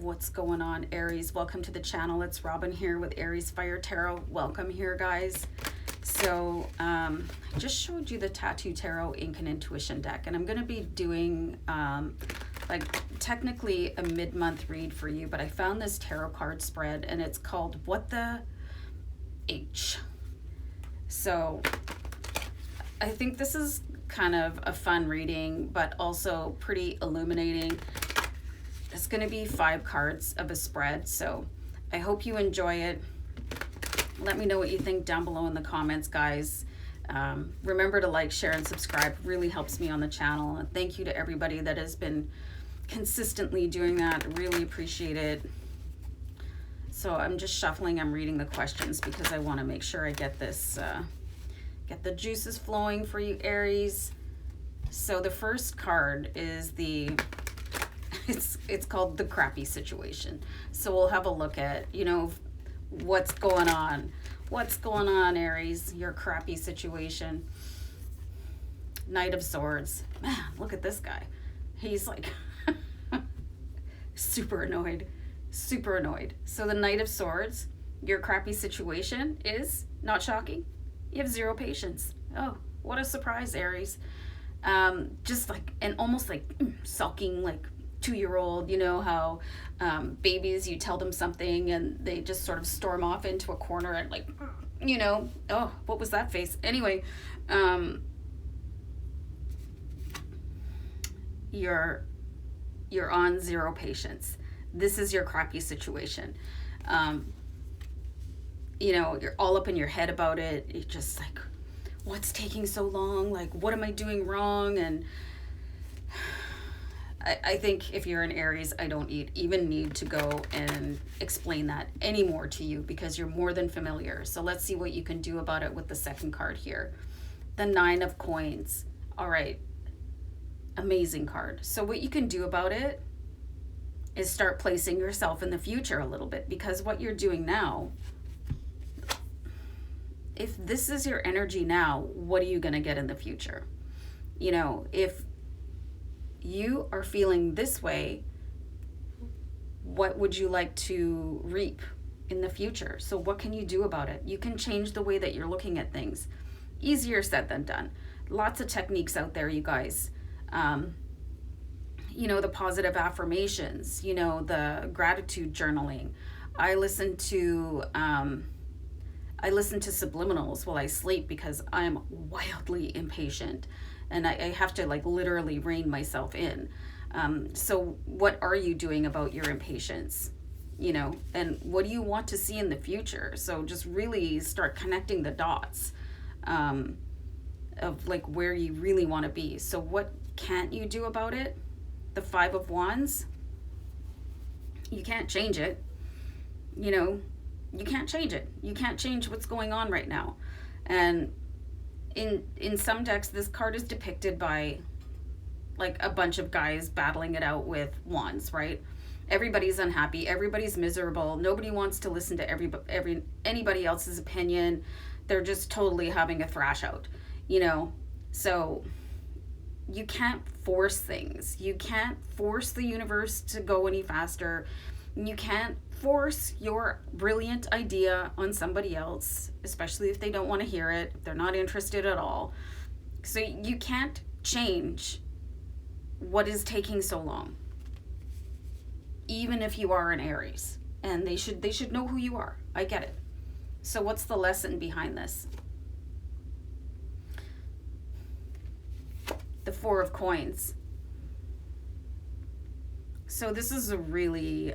What's going on, Aries? Welcome to the channel. It's Robin here with AriesFireTarot. Welcome here, guys. So I just showed you the Tattoo Tarot Ink and Intuition deck, and I'm going to be doing like technically a mid-month read for you, but I found this tarot card spread and it's called What the H. So I think this is kind of a fun reading, but also pretty illuminating. It's going to be 5 cards of a spread, so I hope you enjoy it. Let me know what you think down below in the comments, guys. Remember to like, share, and subscribe. It really helps me on the channel. And thank you to everybody that has been consistently doing that. Really appreciate it. So I'm just shuffling. I'm reading the questions because I want to make sure I get this, get the juices flowing for you, Aries. So the first card is the... It's called The Crappy Situation. So we'll have a look at, you know, what's going on. What's going on, Aries? Your crappy situation. Knight of Swords. Man, look at this guy. He's like super annoyed. Super annoyed. So the Knight of Swords, your crappy situation is not shocking. You have 0 patience. Oh, what a surprise, Aries. Just like, and almost like sulking, like 2-year-old, you know how babies, you tell them something and they just sort of storm off into a corner and like, you know, oh, what was that face? Anyway, you're on 0 patience. This is your crappy situation. You know, you're all up in your head about it. You're just like, what's taking so long? Like, what am I doing wrong? And I think if you're an Aries, I don't even need to go and explain that anymore to you because you're more than familiar. So let's see what you can do about it with the second card here. The 9 of Coins. All right. Amazing card. So what you can do about it is start placing yourself in the future a little bit, because what you're doing now, if this is your energy now, what are you going to get in the future? You know, if you are feeling this way, what would you like to reap in the future? So what can you do about it? You can change the way that you're looking at things. Easier said than done. Lots of techniques out there, you guys. You know, the positive affirmations, you know, the gratitude journaling. I listen to subliminals while I sleep because I'm wildly impatient. And I have to like literally rein myself in. So what are you doing about your impatience? You know, and what do you want to see in the future? So just really start connecting the dots of like where you really want to be. So what can't you do about it? The 5 of Wands. You can't change it. You know, you can't change it. You can't change what's going on right now. And in some decks, this card is depicted by like a bunch of guys battling it out with wands, right? Everybody's unhappy, everybody's miserable, nobody wants to listen to anybody else's opinion. They're just totally having a thrash out, you know? So you can't force things. You can't force the universe to go any faster. You can't force your brilliant idea on somebody else, especially if they don't want to hear it, if they're not interested at all. So you can't change what is taking so long, even if you are an Aries, and they should know who you are. I get it. So what's the lesson behind this? The 4 of Coins. So this is a really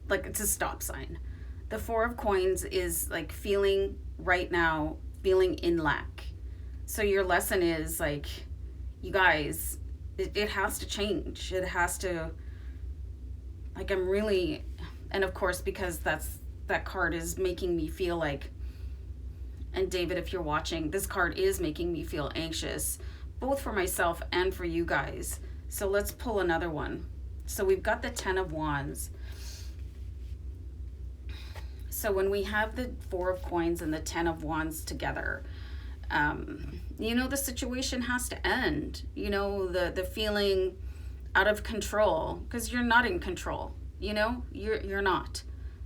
like, it's a stop sign. The 4 of Coins is like feeling right now, feeling in lack. So your lesson is like, you guys, it has to change. It has to, like, I'm really, and of course, because that card is making me feel like, and David, if you're watching, this card is making me feel anxious, both for myself and for you guys. So let's pull another one. So we've got the 10 of Wands. So when we have the 4 of Coins and the 10 of Wands together, you know, the situation has to end. You know, the feeling out of control, because you're not in control. You know, you're not.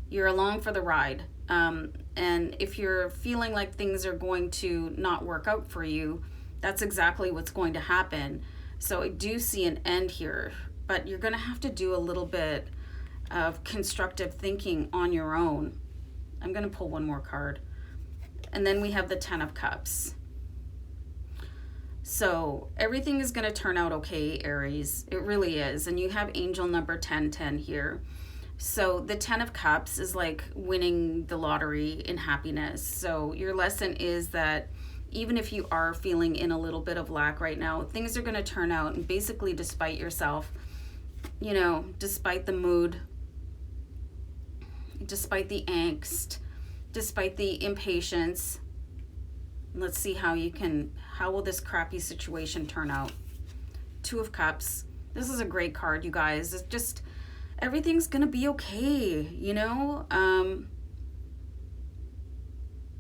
You're along for the ride. And if you're feeling like things are going to not work out for you, that's exactly what's going to happen. So I do see an end here, but you're going to have to do a little bit of constructive thinking on your own. I'm going to pull one more card. And then we have the Ten of Cups. So everything is going to turn out okay, Aries. It really is. And you have angel number 1010 here. So the Ten of Cups is like winning the lottery in happiness. So your lesson is that even if you are feeling in a little bit of lack right now, things are going to turn out, and basically despite yourself, you know, despite the mood, despite the angst, despite the impatience. Let's see how will this crappy situation turn out? Two of Cups. This is a great card, you guys. It's just, everything's gonna be okay, you know?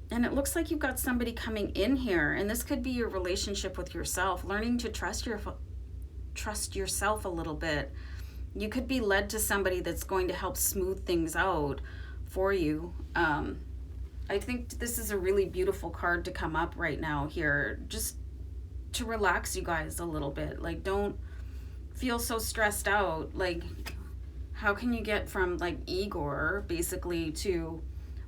And it looks like you've got somebody coming in here, and this could be your relationship with yourself, learning to trust yourself a little bit. You could be led to somebody that's going to help smooth things out for you. I think this is a really beautiful card to come up right now here, just to relax you guys a little bit. Like, don't feel so stressed out. Like, how can you get from like Igor basically to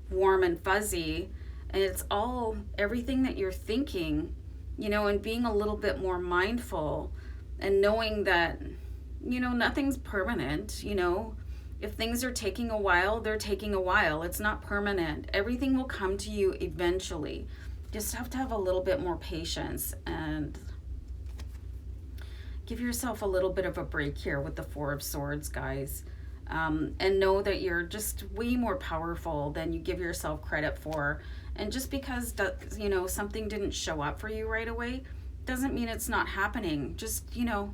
warm and fuzzy? And it's all everything that you're thinking, you know, and being a little bit more mindful and knowing that, you know, nothing's permanent, you know. If things are taking a while, they're taking a while. It's not permanent. Everything will come to you eventually. Just have to have a little bit more patience and give yourself a little bit of a break here with the Four of Swords, guys. And know that you're just way more powerful than you give yourself credit for. And just because, you know, something didn't show up for you right away doesn't mean it's not happening. Just, you know,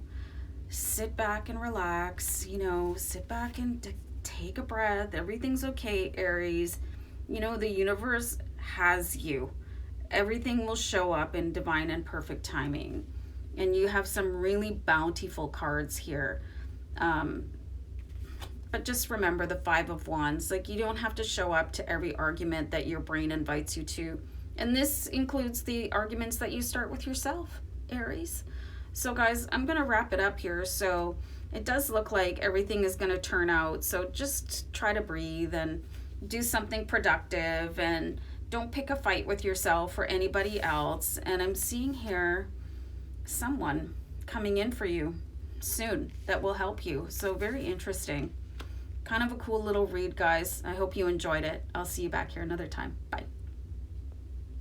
sit back and relax, you know, sit back and take a breath. Everything's okay, Aries. You know, the universe has you. Everything will show up in divine and perfect timing. And you have some really bountiful cards here. But just remember the Five of Wands. Like, you don't have to show up to every argument that your brain invites you to. And this includes the arguments that you start with yourself, Aries. So guys, I'm going to wrap it up here. So it does look like everything is going to turn out. So just try to breathe and do something productive, and don't pick a fight with yourself or anybody else. And I'm seeing here someone coming in for you soon that will help you. So very interesting. Kind of a cool little read, guys. I hope you enjoyed it. I'll see you back here another time. Bye.